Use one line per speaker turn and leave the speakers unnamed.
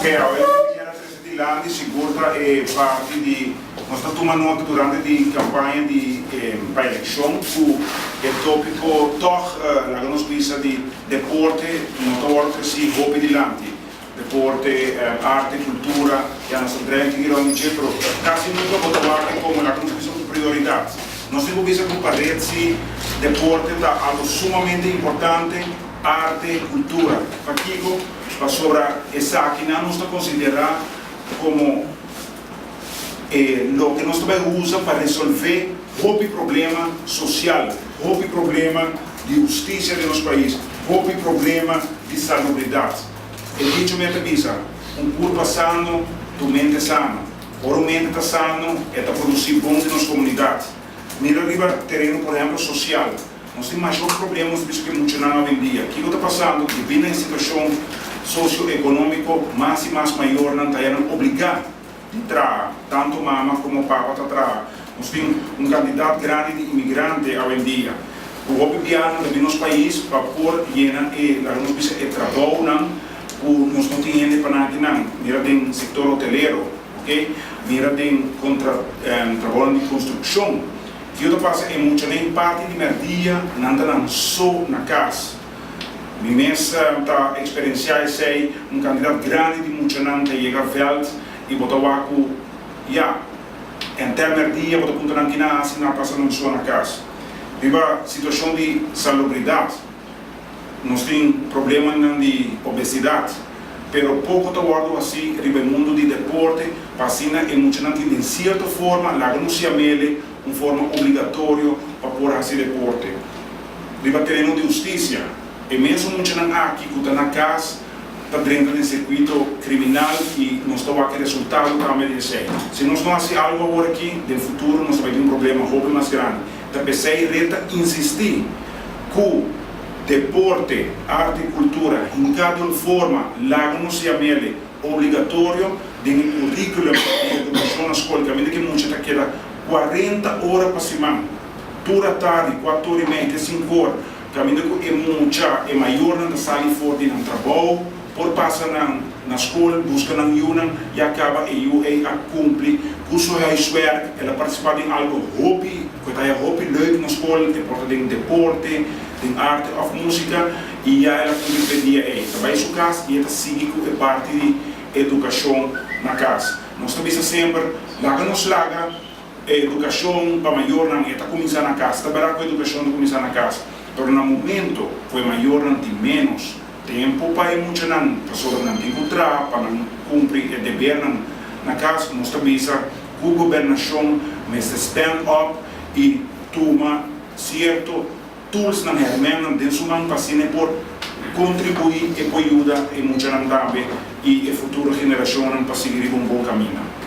Ok, avevamo di là di sicurezza e parte di nostra toma nota durante di campagna di elezione su il topico toch la nostra di deporte noto che si hobby di lanti deporte arte cultura e la nostra drink di ogni però quasi non lo trovare come la nostra priorità non si può compararsi deporte da algo sumamente importante arte cultura fakigo va sopra esa que no nos considera como lo que nós usa para resolver o problema social, o problema de justiça de nosso país, o problema de salubridade. E dicho me avisa, curso passando, tu mente sana, o mente está sano, é para produzir bom de nossa comunidade. Mira arriba terreno, por exemplo, social. Nós temos mais problemas que muitos não hoje em dia. O que está passando? Que vindo em situação socioeconômico mais e mais maior, não está obrigado a entrar, tanto mama como papa está atrás. Nós temos candidato grande de imigrante hoje em dia. O governo do nosso país, para pôr llena e a nossa bisa é trabalho, nós não temos para nada, mira tem setor hoteleiro, ok? Mira tem trabalho de construção. O que eu passa é muito nem parte de merdia, não está só na casa. Mi mesa está experienciar sei candidato grande di Muchanante chega veld e botar com em termos de dia botar ponto na quina assim na passa não só na casa. Viva situação de salubridade. Nós tem problema de obesidade, pero pouco tá guardo assim ribe mundo de deporte, vacina e Muchanante de certa forma lá não se amele forma obrigatório para por fazer deporte. Viva terreno de justiça. E mesmo muitos não aqui que estão na casa, está dentro do circuito criminal e nós estamos aqui resultado para merecer. Se nós não fazemos algo agora aqui, no futuro nós vamos ter problema mais grande. Então, pensei reta insistir que deporte, arte e cultura, em cada forma, lá não se amele obrigatório no currículo de educação na escola, que muitos está queda 40 horas por semana, toda a tarde, 4 horas e meia, 5 horas. Caminho que é muito é maior na sala forte no trabalho, por passar na escola, busca na união e acaba e a cumprir. Curso é esforço, ela participa de algo hobby, que é hobby leuk na escola, é porta de deporte, de arte ou música e ela cumpre dia é. Também isso caso e ela sigue que é parte de educação na casa. Nós também sempre laga nos laga educação para maior não é começar na casa, trabalhar com educação de começar na casa. Pero no momento foi maior não tem menos tempo para muito não pessoas não tem contra para não cumprir o dever na casa nós também a governação mas stand up e toma certo tools na hermana de sua mão para por contribuir e por ajudar e muito não também e a futura geração para seguir um bom caminho.